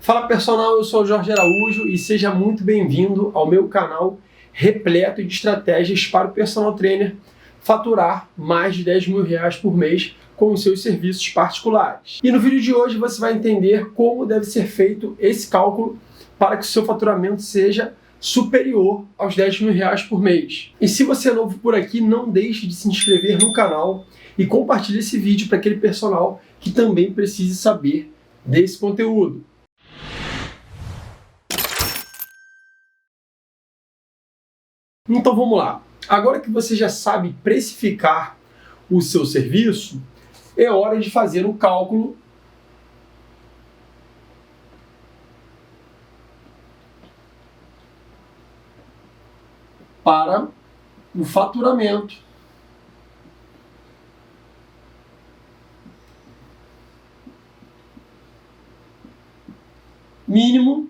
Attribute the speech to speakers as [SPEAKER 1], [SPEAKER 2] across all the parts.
[SPEAKER 1] Fala personal, eu sou o Jorge Araújo e seja muito bem-vindo ao meu canal repleto de estratégias para o personal trainer faturar mais de 10 mil reais por mês com os seus serviços particulares. E no vídeo de hoje você vai entender como deve ser feito esse cálculo para que o seu faturamento seja superior aos 10 mil reais por mês. E se você é novo por aqui, não deixe de se inscrever no canal e compartilhe esse vídeo para aquele personal que também precise saber desse conteúdo. Então vamos lá. Agora que você já sabe precificar o seu serviço, é hora de fazer um cálculo para o faturamento mínimo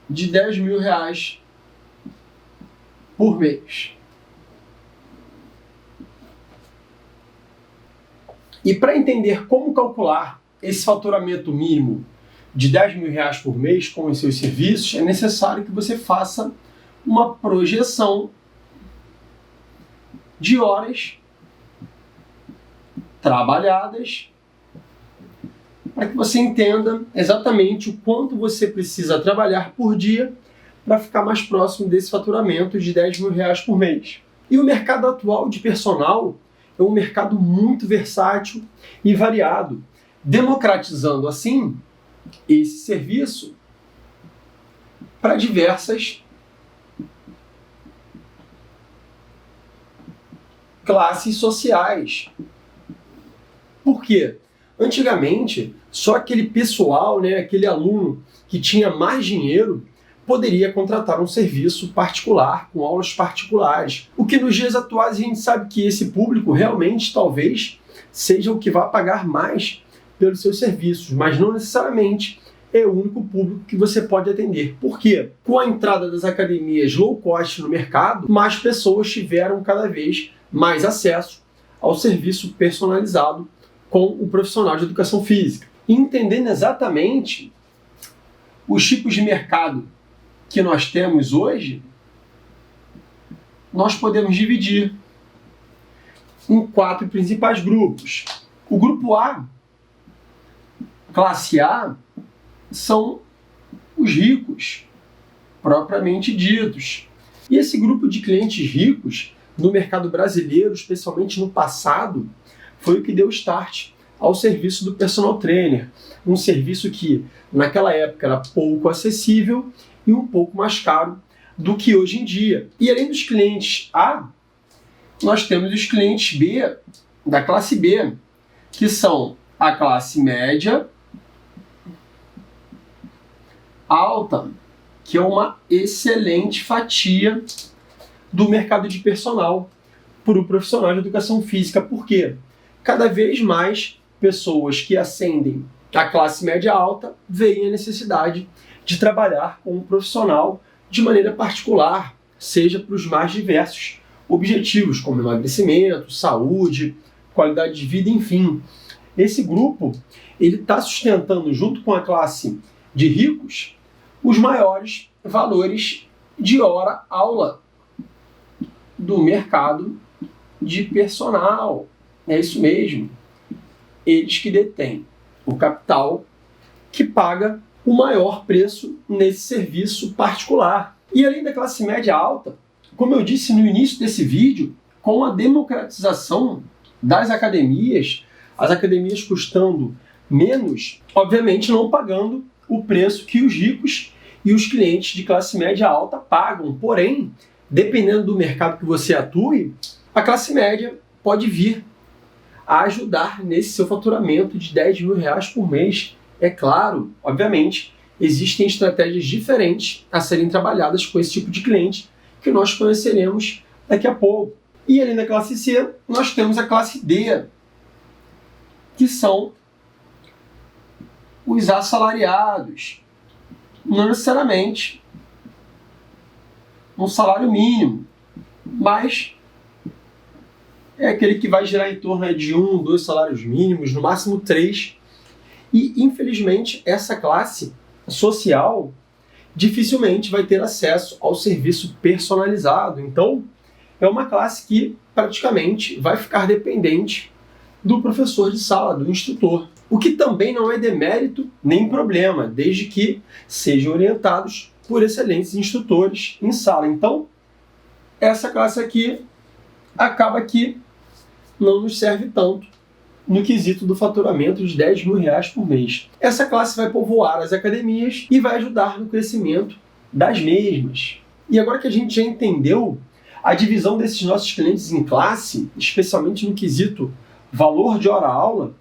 [SPEAKER 1] de 10 mil reais por mês. E para entender como calcular esse faturamento mínimo de 10 mil reais por mês com os seus serviços, é necessário que você faça uma projeção de horas trabalhadas para que você entenda exatamente o quanto você precisa trabalhar por dia para ficar mais próximo desse faturamento de 10 mil reais por mês. E o mercado atual de personal é um mercado muito versátil e variado, democratizando assim esse serviço para diversas classes sociais. Por quê? Antigamente, só aquele pessoal, aquele aluno que tinha mais dinheiro poderia contratar um serviço particular, com aulas particulares. O que nos dias atuais a gente sabe que esse público realmente talvez seja o que vai pagar mais pelos seus serviços, mas não necessariamente é o único público que você pode atender. Por quê? Com a entrada das academias low cost no mercado, mais pessoas tiveram cada vez mais acesso ao serviço personalizado com o profissional de educação física. E entendendo exatamente os tipos de mercado que nós temos hoje, nós podemos dividir em 4 principais grupos. O grupo A, classe A, são os ricos, propriamente ditos. E esse grupo de clientes ricos, no mercado brasileiro, especialmente no passado, foi o que deu start ao serviço do personal trainer. Um serviço que, naquela época, era pouco acessível e um pouco mais caro do que hoje em dia. E além dos clientes A, nós temos os clientes B, da classe B, que são a classe média, alta, que é uma excelente fatia do mercado de personal para o profissional de educação física. Por quê? Cada vez mais pessoas que ascendem à classe média alta veem a necessidade de trabalhar com um profissional de maneira particular, seja para os mais diversos objetivos, como emagrecimento, saúde, qualidade de vida, enfim. Esse grupo ele está sustentando, junto com a classe de ricos, os maiores valores de hora-aula do mercado de personal. É isso mesmo. Eles que detêm o capital que paga o maior preço nesse serviço particular. E além da classe média alta, como eu disse no início desse vídeo, com a democratização das academias, as academias custando menos, obviamente não pagando o preço que os ricos e os clientes de classe média alta pagam. Porém, dependendo do mercado que você atue, a classe média pode vir a ajudar nesse seu faturamento de 10 mil reais por mês. É claro, obviamente, existem estratégias diferentes a serem trabalhadas com esse tipo de cliente que nós conheceremos daqui a pouco. E além da classe C, nós temos a classe D, que são os assalariados. Não necessariamente um salário mínimo, mas é aquele que vai girar em torno de 1, 2 salários mínimos, no máximo 3. E, infelizmente, essa classe social dificilmente vai ter acesso ao serviço personalizado. Então, é uma classe que praticamente vai ficar dependente do professor de sala, do instrutor. O que também não é demérito nem problema, desde que sejam orientados por excelentes instrutores em sala. Então, essa classe aqui acaba que não nos serve tanto no quesito do faturamento de R$10.000 por mês. Essa classe vai povoar as academias e vai ajudar no crescimento das mesmas. E agora que a gente já entendeu a divisão desses nossos clientes em classe, especialmente no quesito valor de hora-aula,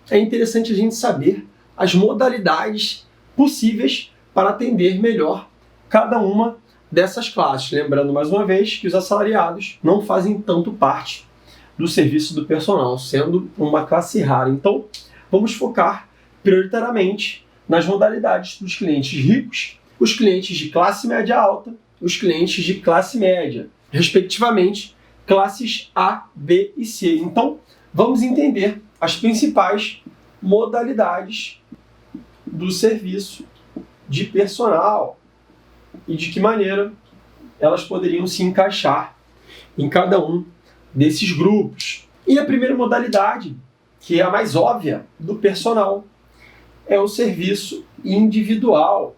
[SPEAKER 1] é interessante a gente saber as modalidades possíveis para atender melhor cada uma dessas classes. Lembrando mais uma vez que os assalariados não fazem tanto parte do serviço do personal, sendo uma classe rara. Então, vamos focar prioritariamente nas modalidades dos clientes ricos, os clientes de classe média alta, os clientes de classe média, respectivamente, classes A, B e C. Então, vamos entender as principais modalidades do serviço de personal e de que maneira elas poderiam se encaixar em cada um desses grupos. E a primeira modalidade, que é a mais óbvia do personal, é o serviço individual.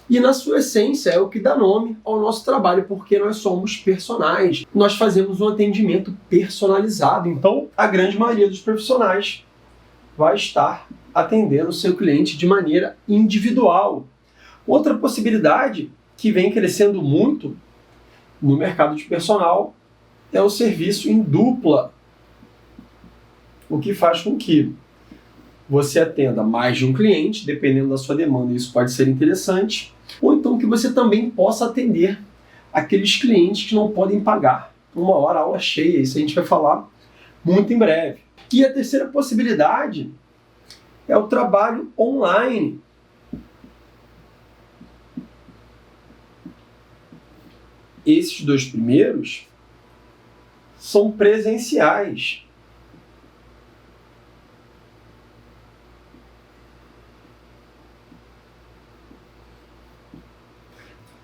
[SPEAKER 1] E na sua essência é o que dá nome ao nosso trabalho, porque nós somos personagens. Nós fazemos um atendimento personalizado. Então, a grande maioria dos profissionais vai estar atendendo o seu cliente de maneira individual. Outra possibilidade que vem crescendo muito no mercado de personal é o serviço em dupla, o que faz com que você atenda mais de um cliente, dependendo da sua demanda, isso pode ser interessante, ou então que você também possa atender aqueles clientes que não podem pagar uma hora aula cheia. Isso a gente vai falar muito em breve. E a terceira possibilidade é o trabalho online. Esses dois primeiros são presenciais.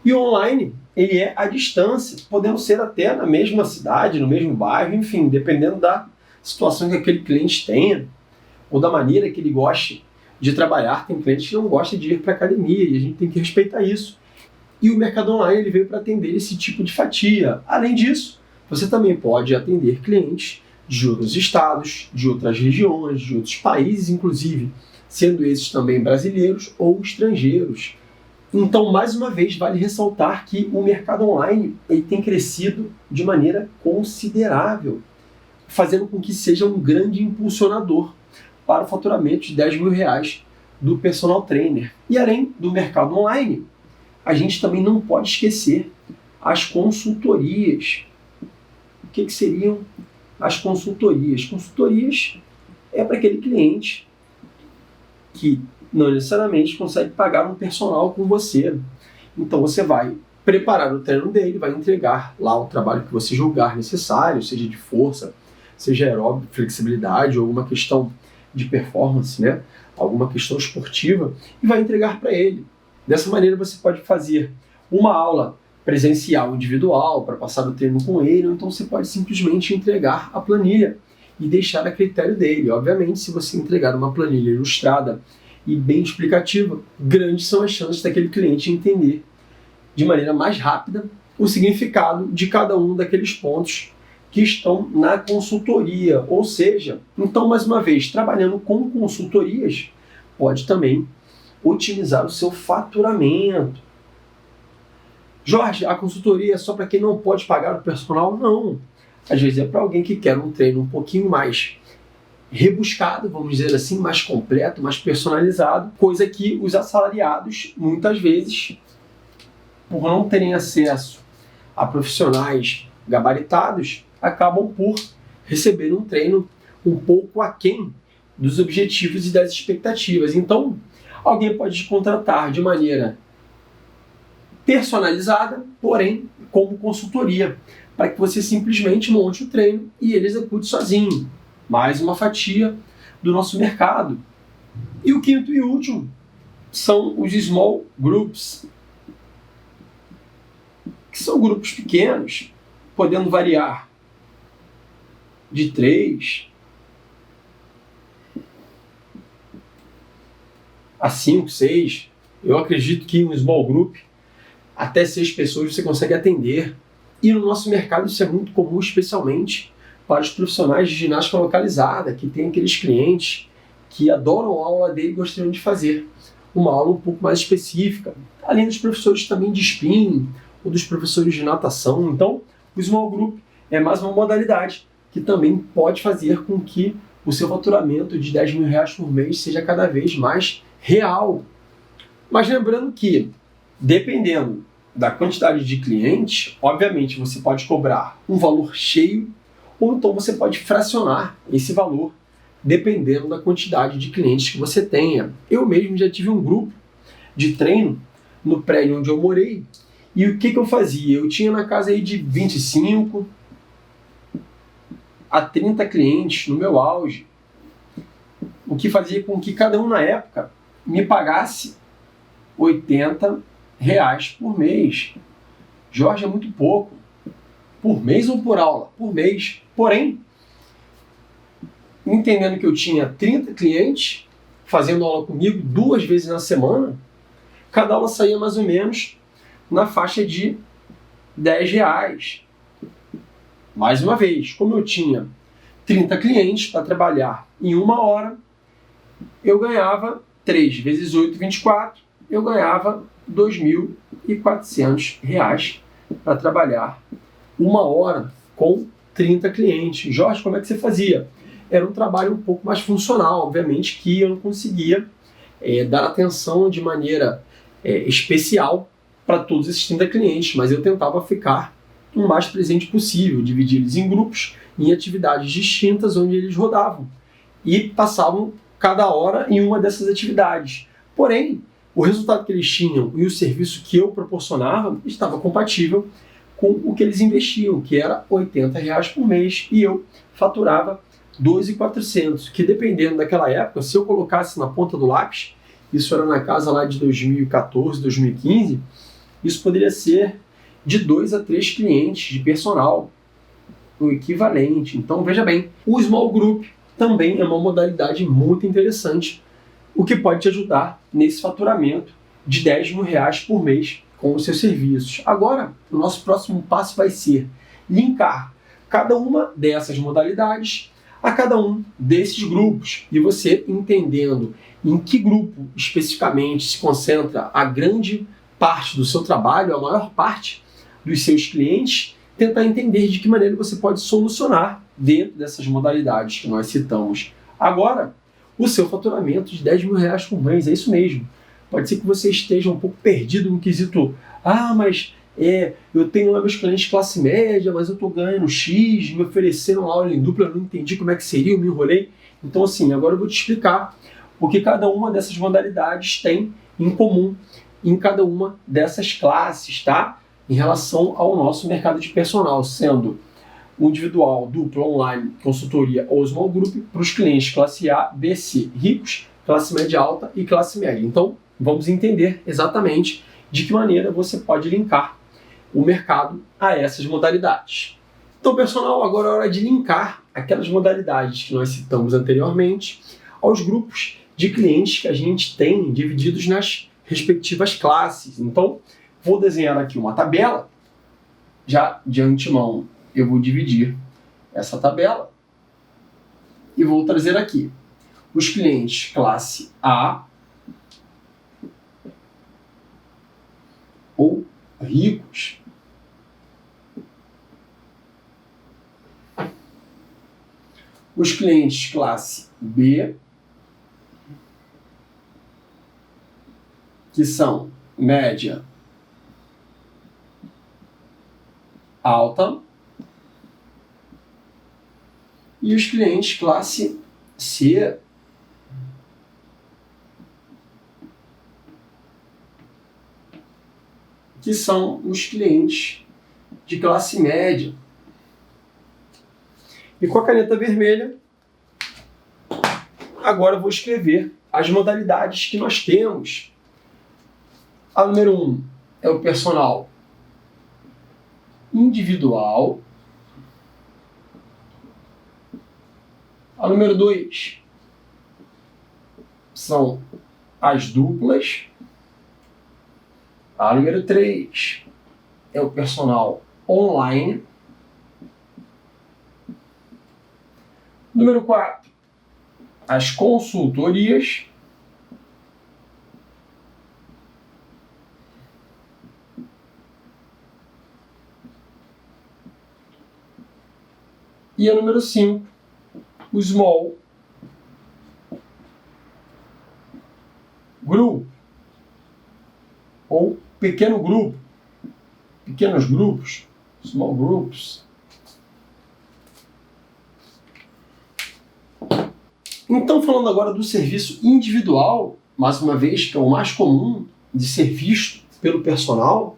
[SPEAKER 1] E online, ele é à distância, podendo ser até na mesma cidade, no mesmo bairro, enfim, dependendo da situação que aquele cliente tenha, ou da maneira que ele goste de trabalhar. Tem clientes que não gostam de ir para a academia, e a gente tem que respeitar isso. E o mercado online ele veio para atender esse tipo de fatia. Além disso, você também pode atender clientes de outros estados, de outras regiões, de outros países, inclusive, sendo esses também brasileiros ou estrangeiros. Então, mais uma vez, vale ressaltar que o mercado online ele tem crescido de maneira considerável, fazendo com que seja um grande impulsionador para o faturamento de R$10.000 do personal trainer. E além do mercado online, a gente também não pode esquecer as consultorias. O que seriam as consultorias? Consultorias é para aquele cliente que não necessariamente consegue pagar um personal com você. Então você vai preparar o treino dele, vai entregar lá o trabalho que você julgar necessário, seja de força, seja aeróbico, flexibilidade ou alguma questão de performance, né? Alguma questão esportiva, e vai entregar para ele. Dessa maneira você pode fazer uma aula presencial individual para passar o treino com ele, ou então você pode simplesmente entregar a planilha e deixar a critério dele. Obviamente, se você entregar uma planilha ilustrada e bem explicativa, grandes são as chances daquele cliente entender de maneira mais rápida o significado de cada um daqueles pontos que estão na consultoria. Ou seja, então, mais uma vez, trabalhando com consultorias, pode também otimizar o seu faturamento. Jorge, a consultoria é só para quem não pode pagar o personal? Não. Às vezes é para alguém que quer um treino um pouquinho mais rebuscado, vamos dizer assim, mais completo, mais personalizado, coisa que os assalariados, muitas vezes, por não terem acesso a profissionais gabaritados, acabam por receber um treino um pouco aquém dos objetivos e das expectativas. Então, alguém pode te contratar de maneira personalizada, porém como consultoria, para que você simplesmente monte o treino e ele execute sozinho. Mais uma fatia do nosso mercado. E o quinto e último são os small groups, que são grupos pequenos, podendo variar de 3 a 5, 6. Eu acredito que um small group, até 6 pessoas você consegue atender. E no nosso mercado isso é muito comum, especialmente para os profissionais de ginástica localizada, que tem aqueles clientes que adoram a aula dele e gostariam de fazer uma aula um pouco mais específica, além dos professores também de spinning ou dos professores de natação. Então, o small group é mais uma modalidade que também pode fazer com que o seu faturamento de R$10.000 por mês seja cada vez mais real. Mas lembrando que, dependendo da quantidade de clientes, obviamente você pode cobrar um valor cheio, ou então você pode fracionar esse valor dependendo da quantidade de clientes que você tenha. Eu mesmo já tive um grupo de treino no prédio onde eu morei, e o que eu fazia? Eu tinha na casa aí de 25 a 30 clientes no meu auge, o que fazia com que cada um na época me pagasse R$80 por mês. Jorge, é muito pouco. Por mês ou por aula? Por mês. Porém, entendendo que eu tinha 30 clientes fazendo aula comigo 2 vezes na semana, cada aula saía mais ou menos na faixa de R$10. Mais uma vez, como eu tinha 30 clientes para trabalhar em 1 hora, eu ganhava 3 vezes 8, 24, eu ganhava R$2.400 para trabalhar 1 hora com 30 clientes. Jorge, como é que você fazia? Era um trabalho um pouco mais funcional, obviamente que eu não conseguia dar atenção de maneira especial para todos esses 30 clientes, mas eu tentava ficar o mais presente possível, dividir eles em grupos, em atividades distintas onde eles rodavam e passavam cada hora em uma dessas atividades. Porém, o resultado que eles tinham e o serviço que eu proporcionava estava compatível com o que eles investiam, que era R$80 por mês, e eu faturava R$2.400, que dependendo daquela época, se eu colocasse na ponta do lápis, isso era na casa lá de 2014, 2015, isso poderia ser de 2 a 3 clientes de personal, o equivalente. Então, veja bem, o Small Group também é uma modalidade muito interessante, o que pode te ajudar nesse faturamento de R$10.000 por mês com os seus serviços. Agora, o nosso próximo passo vai ser linkar cada uma dessas modalidades a cada um desses grupos. E você, entendendo em que grupo especificamente se concentra a grande parte do seu trabalho, a maior parte dos seus clientes, tentar entender de que maneira você pode solucionar dentro dessas modalidades que nós citamos agora o seu faturamento de R$10.000 por mês. É isso mesmo. Pode ser que você esteja um pouco perdido no quesito, mas eu tenho lá meus clientes classe média, mas eu estou ganhando X, me ofereceram aula em dupla, eu não entendi como é que seria, eu me enrolei. Então assim, agora eu vou te explicar o que cada uma dessas modalidades tem em comum em cada uma dessas classes, tá? Em relação ao nosso mercado de personal, sendo o individual, duplo, online, consultoria ou small group para os clientes classe A, B, C, ricos, classe média alta e classe média. Então, vamos entender exatamente de que maneira você pode linkar o mercado a essas modalidades. Então, pessoal, agora é hora de linkar aquelas modalidades que nós citamos anteriormente aos grupos de clientes que a gente tem divididos nas respectivas classes. Então, vou desenhar aqui uma tabela. Já de antemão, eu vou dividir essa tabela e vou trazer aqui os clientes classe A ou ricos, os clientes classe B, que são média alta, e os clientes classe C, que que são os clientes de classe média. E com a caneta vermelha, agora eu vou escrever as modalidades que nós temos. A número 1 é o personal individual. A número 2 são as duplas. A número 3 é o personal online. Número 4, as consultorias. E a número 5, o small group, ou pequeno grupo, pequenos grupos, small groups. Então, falando agora do serviço individual, mais uma vez, que é o mais comum de ser visto pelo personal,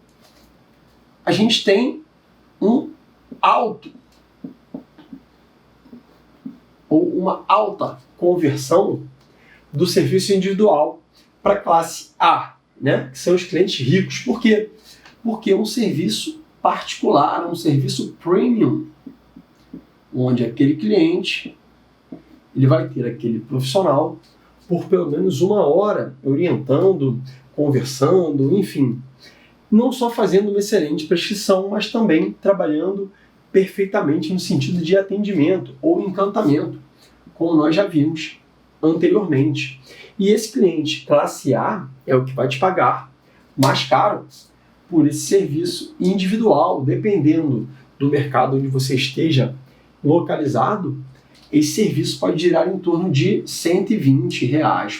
[SPEAKER 1] a gente tem um alto ou uma alta conversão do serviço individual para a classe A, né? Que são os clientes ricos. Por quê? Porque é um serviço particular, um serviço premium, onde aquele cliente ele vai ter aquele profissional por pelo menos 1 hora orientando, conversando, enfim. Não só fazendo uma excelente prescrição, mas também trabalhando perfeitamente no sentido de atendimento ou encantamento, como nós já vimos anteriormente. E esse cliente classe A é o que vai te pagar mais caro por esse serviço individual, dependendo do mercado onde você esteja localizado. Esse serviço pode girar em torno de R$ 120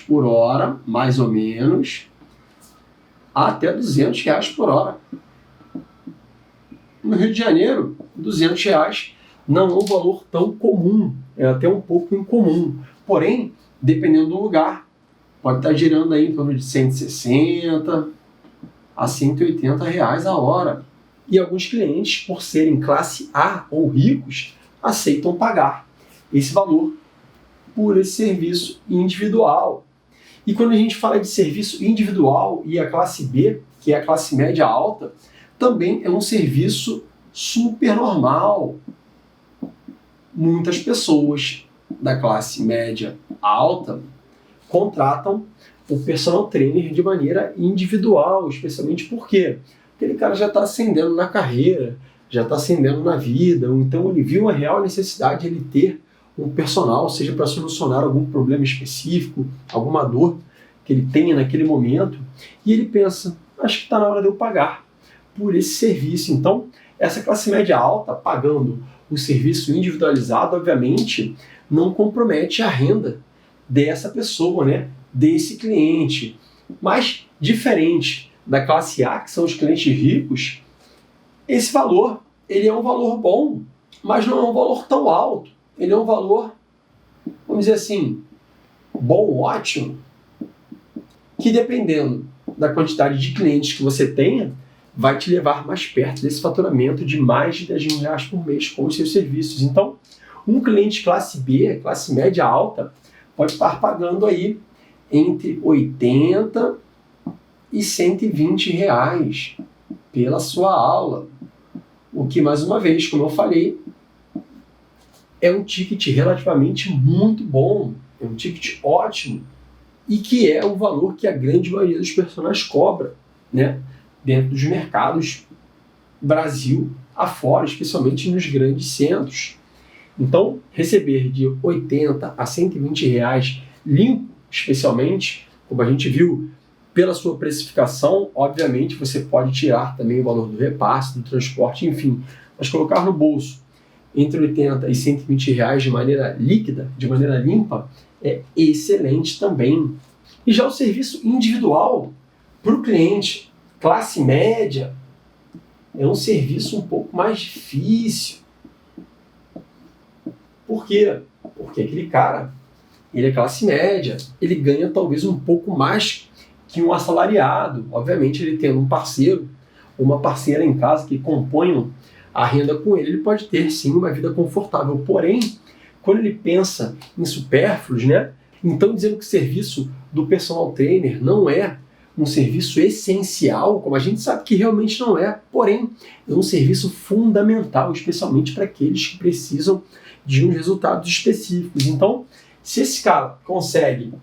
[SPEAKER 1] por hora, mais ou menos, até R$ 200 por hora. No Rio de Janeiro, R$ 200 não é um valor tão comum, é até um pouco incomum. Porém, dependendo do lugar, pode estar girando aí em torno de 160 a 180 reais a hora. E alguns clientes, por serem classe A ou ricos, aceitam pagar esse valor por esse serviço individual. E quando a gente fala de serviço individual e a classe B, que é a classe média alta, também é um serviço super normal. Muitas pessoas da classe média alta contratam o personal trainer de maneira individual, especialmente porque aquele cara já está ascendendo na carreira, já está ascendendo na vida, então ele viu a real necessidade de ele ter um personal, seja para solucionar algum problema específico, alguma dor que ele tenha naquele momento, e ele pensa, acho que está na hora de eu pagar por esse serviço. Então, essa classe média alta, pagando o serviço individualizado, obviamente, não compromete a renda dessa pessoa, né? Desse cliente. Mas, diferente da classe A, que são os clientes ricos, esse valor, ele é um valor bom, mas não é um valor tão alto. Ele é um valor, vamos dizer assim, bom, ótimo, que dependendo da quantidade de clientes que você tenha, vai te levar mais perto desse faturamento de mais de R$10.000 por mês com os seus serviços. Então, um cliente classe B, classe média alta, pode estar pagando aí entre 80 e 120 reais pela sua aula. O que, mais uma vez, como eu falei, é um ticket relativamente muito bom, é um ticket ótimo, e que é o valor que a grande maioria dos personagens cobra, né, dentro dos mercados Brasil afora, especialmente nos grandes centros. Então, receber de 80 a 120 reais limpo, especialmente, como a gente viu, pela sua precificação, obviamente você pode tirar também o valor do repasse, do transporte, enfim, mas colocar no bolso entre 80 e 120 reais de maneira líquida, de maneira limpa, é excelente também. E já o serviço individual para o cliente classe média é um serviço um pouco mais difícil. Por quê? Porque aquele cara, ele é classe média, ele ganha talvez um pouco mais que um assalariado. Obviamente ele tendo um parceiro ou uma parceira em casa que componham a renda com ele, ele pode ter sim uma vida confortável. Porém, quando ele pensa em supérfluos, né? Então dizendo que o serviço do personal trainer não é um serviço essencial, como a gente sabe que realmente não é, porém é um serviço fundamental, especialmente para aqueles que precisam de uns resultados específicos. Então, se esse cara consegue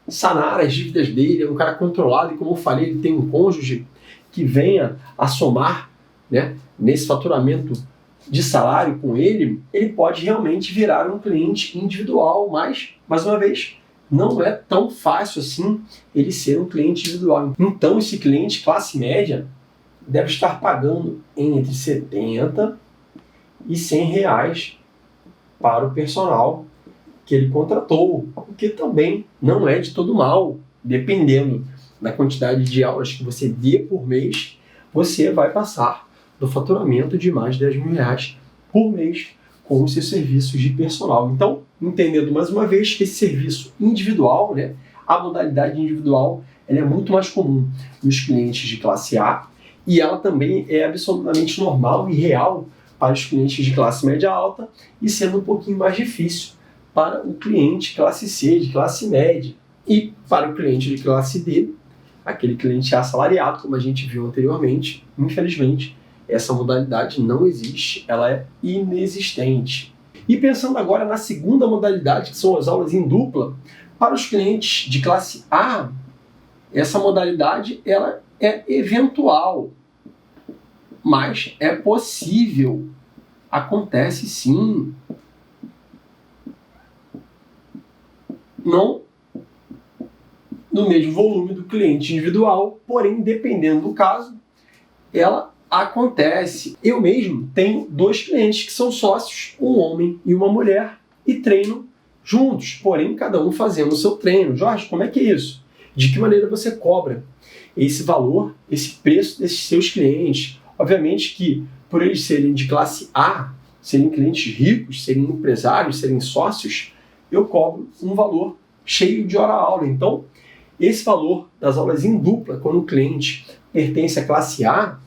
[SPEAKER 1] sanar as dívidas dele, é um cara controlado e, como eu falei, ele tem um cônjuge que venha a somar, né, nesse faturamento de salário com ele, ele pode realmente virar um cliente individual, mas, mais uma vez, não é tão fácil assim ele ser um cliente individual. Então, esse cliente classe média deve estar pagando entre 70 e 100 reais para o personal que ele contratou, o que também não é de todo mal. Dependendo da quantidade de aulas que você dê por mês, você vai passar do faturamento de mais de 10 mil reais por mês com os seus serviços de personal. Então, entendendo mais uma vez que esse serviço individual, né, a modalidade individual, ela é muito mais comum nos clientes de classe A e ela também é absolutamente normal e real para os clientes de classe média alta e sendo um pouquinho mais difícil para o cliente classe C, de classe média. E para o cliente de classe D, aquele cliente assalariado, como a gente viu anteriormente, infelizmente, essa modalidade não existe, ela é inexistente. E pensando agora na segunda modalidade, que são as aulas em dupla, para os clientes de classe A, essa modalidade ela é eventual, mas é possível, acontece sim. Não no mesmo volume do cliente individual, porém, dependendo do caso, ela acontece. Eu mesmo tenho 2 clientes que são sócios, um homem e uma mulher, e treinam juntos, porém, cada um fazendo o seu treino. Jorge, como é que é isso? De que maneira você cobra esse valor, esse preço desses seus clientes? Obviamente que, por eles serem de classe A, serem clientes ricos, serem empresários, serem sócios, eu cobro um valor cheio de hora-aula. Então, esse valor das aulas em dupla, quando o cliente pertence à classe A,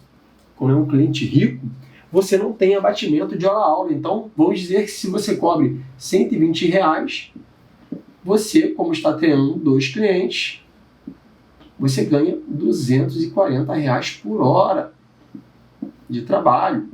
[SPEAKER 1] quando é um cliente rico, você não tem abatimento de hora-aula. Então, vamos dizer que se você cobre 120 reais, você, como está treinando 2 clientes, você ganha 240 reais por hora de trabalho.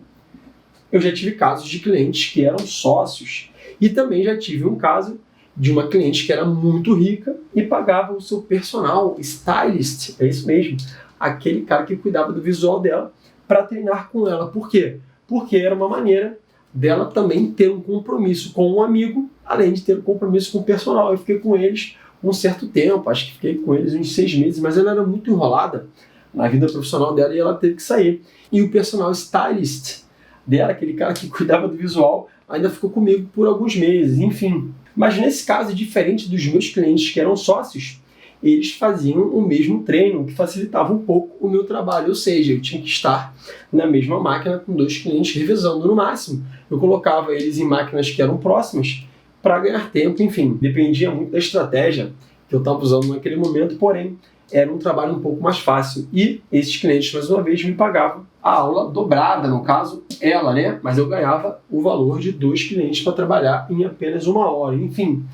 [SPEAKER 1] Eu já tive casos de clientes que eram sócios e também já tive um caso de uma cliente que era muito rica e pagava o seu personal, stylist, é isso mesmo, aquele cara que cuidava do visual dela para treinar com ela. Por quê? Porque era uma maneira dela também ter um compromisso com um amigo, além de ter um compromisso com o personal. Eu fiquei com eles um certo tempo, acho que fiquei com eles uns 6 meses, mas ela era muito enrolada na vida profissional dela e ela teve que sair. E o personal stylist dela, aquele cara que cuidava do visual, ainda ficou comigo por alguns meses, enfim. Mas nesse caso, diferente dos meus clientes que eram sócios, eles faziam o mesmo treino, que facilitava um pouco o meu trabalho. Ou seja, eu tinha que estar na mesma máquina com 2 clientes revezando no máximo. Eu colocava eles em máquinas que eram próximas para ganhar tempo, enfim. Dependia muito da estratégia que eu estava usando naquele momento, porém, era um trabalho um pouco mais fácil. E esses clientes, mais uma vez, me pagavam a aula dobrada, no caso, ela, né? Mas eu ganhava o valor de 2 clientes para trabalhar em apenas 1 hora. Enfim,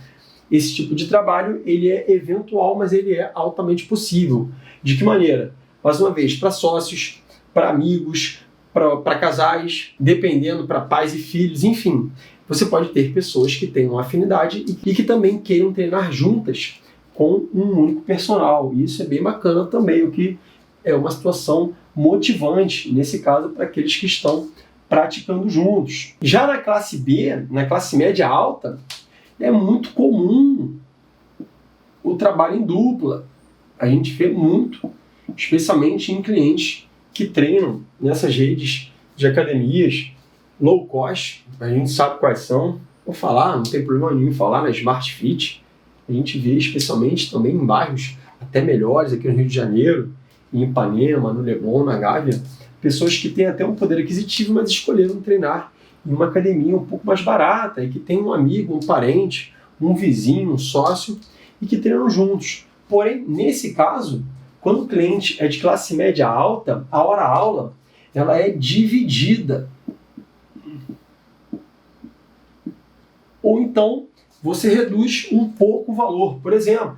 [SPEAKER 1] esse tipo de trabalho, ele é eventual, mas ele é altamente possível. De que maneira? Mais uma vez, para sócios, para amigos, para casais, dependendo, para pais e filhos, enfim. Você pode ter pessoas que tenham afinidade e que também queiram treinar juntas com um único personal. E isso é bem bacana também, o que é uma situação motivante, nesse caso, para aqueles que estão praticando juntos. Já na classe B, na classe média alta, é muito comum o trabalho em dupla. A gente vê muito, especialmente em clientes que treinam nessas redes de academias low cost. A gente sabe quais são. Vou falar, não tem problema nenhum falar, na Smart Fit. A gente vê especialmente também em bairros até melhores, aqui no Rio de Janeiro, em Ipanema, no Leblon, na Gávea, pessoas que têm até um poder aquisitivo, mas escolheram treinar em uma academia um pouco mais barata e que tem um amigo, um parente, um vizinho, um sócio e que treinam juntos. Porém, nesse caso, quando o cliente é de classe média alta, a hora-aula ela é dividida. Ou então, você reduz um pouco o valor. Por exemplo,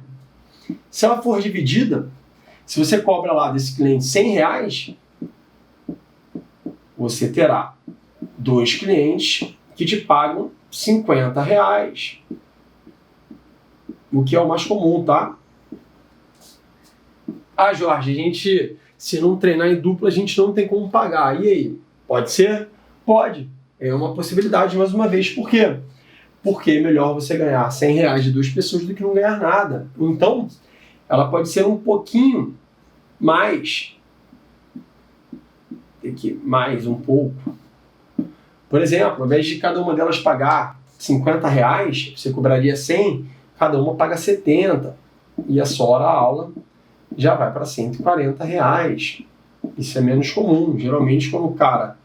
[SPEAKER 1] se ela for dividida, se você cobra lá desse cliente R$100, você terá 2 clientes que te pagam R$50. O que é o mais comum, tá? Ah, Jorge, a gente, se não treinar em dupla, a gente não tem como pagar. E aí? Pode ser? Pode. É uma possibilidade, mais uma vez. Por quê? Porque é melhor você ganhar R$100 de 2 pessoas do que não ganhar nada. Então, ela pode ser um pouquinho mais. Aqui, mais um pouco. Por exemplo, ao invés de cada uma delas pagar R$50, você cobraria 100, cada uma paga 70. E a sua hora-aula já vai para R$140. Isso é menos comum. Geralmente, quando o cara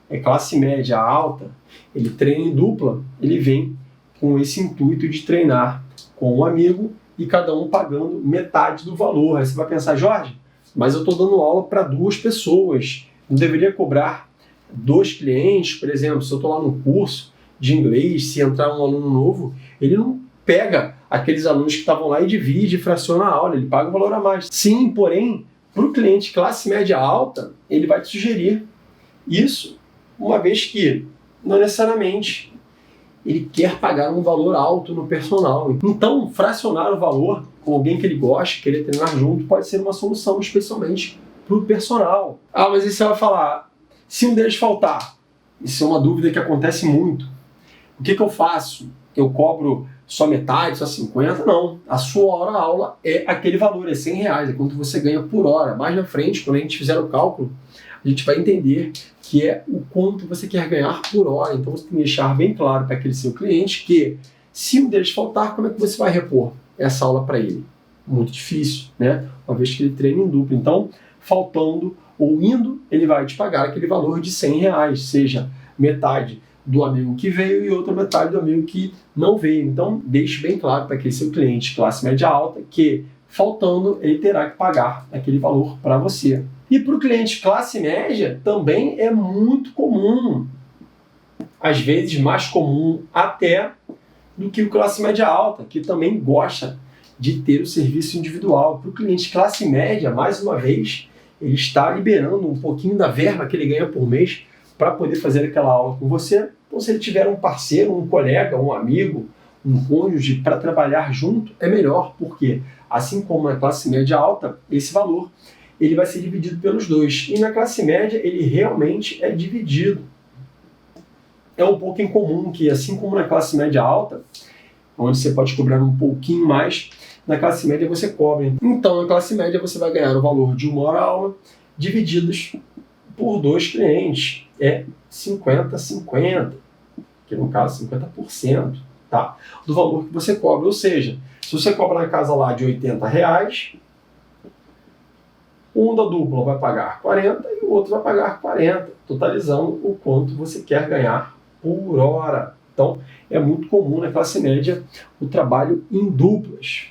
[SPEAKER 1] é classe média alta, ele treina em dupla, ele vem com esse intuito de treinar com um amigo e cada um pagando metade do valor. Aí você vai pensar, Jorge, mas eu estou dando aula para 2 pessoas, não deveria cobrar 2 clientes? Por exemplo, se eu estou lá no curso de inglês, se entrar um aluno novo, ele não pega aqueles alunos que estavam lá e divide, fraciona a aula, ele paga um valor a mais. Sim, porém, para o cliente classe média alta, ele vai te sugerir isso, uma vez que não necessariamente ele quer pagar um valor alto no personal. Então, fracionar o valor com alguém que ele goste, querer treinar junto, pode ser uma solução, especialmente para o personal. Ah, mas aí você vai falar, se um deles faltar, isso é uma dúvida que acontece muito. O que eu faço? Eu cobro só metade, só 50? Não. A sua hora-aula é aquele valor, é R$100, é quanto você ganha por hora. Mais na frente, quando a gente fizer o cálculo, a gente vai entender que é o quanto você quer ganhar por hora. Então você tem que deixar bem claro para aquele seu cliente que, se um deles faltar, como é que você vai repor essa aula para ele? Muito difícil, né? Uma vez que ele treina em dupla. Então, faltando ou indo, ele vai te pagar aquele valor de R$100, seja metade do amigo que veio e outra metade do amigo que não veio. Então, deixe bem claro para aquele seu cliente classe média alta que, faltando, ele terá que pagar aquele valor para você. E para o cliente classe média também é muito comum, às vezes mais comum até do que o classe média alta, que também gosta de ter o serviço individual. Para o cliente classe média, mais uma vez, ele está liberando um pouquinho da verba que ele ganha por mês para poder fazer aquela aula com você. Então, se ele tiver um parceiro, um colega, um amigo, um cônjuge para trabalhar junto, é melhor, porque assim como na classe média alta, esse valor ele vai ser dividido pelos 2. E na classe média, ele realmente é dividido. É um pouco incomum que, assim como na classe média alta, onde você pode cobrar um pouquinho mais, na classe média você cobra. Então, na classe média, você vai ganhar o valor de 1 hora-aula, divididos por 2 clientes. É 50-50, que no caso 50%, tá? Do valor que você cobra. Ou seja, se você cobra na casa lá de R$80, um da dupla vai pagar 40 e o outro vai pagar 40, totalizando o quanto você quer ganhar por hora. Então, é muito comum na classe média o trabalho em duplas.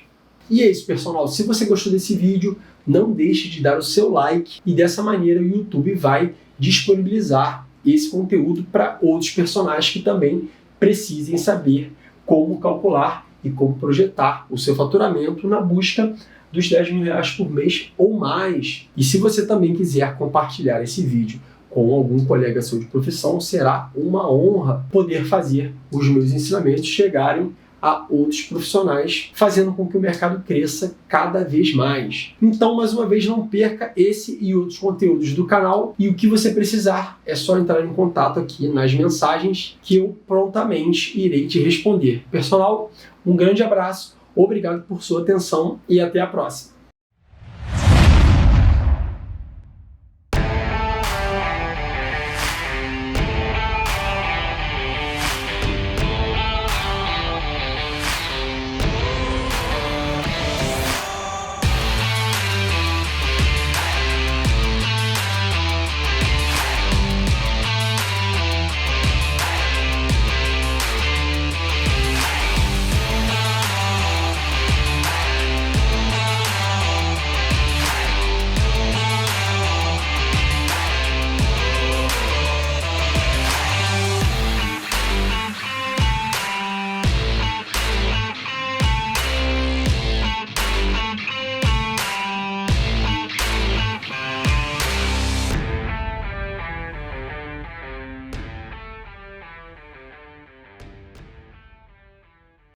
[SPEAKER 1] E é isso, pessoal. Se você gostou desse vídeo, não deixe de dar o seu like e dessa maneira o YouTube vai disponibilizar esse conteúdo para outros personagens que também precisem saber como calcular e como projetar o seu faturamento na busca dos R$10.000 por mês ou mais. E se você também quiser compartilhar esse vídeo com algum colega seu de profissão, será uma honra poder fazer os meus ensinamentos chegarem a outros profissionais, fazendo com que o mercado cresça cada vez mais. Então, mais uma vez, não perca esse e outros conteúdos do canal, e o que você precisar é só entrar em contato aqui nas mensagens que eu prontamente irei te responder. Pessoal, um grande abraço, obrigado por sua atenção e até a próxima.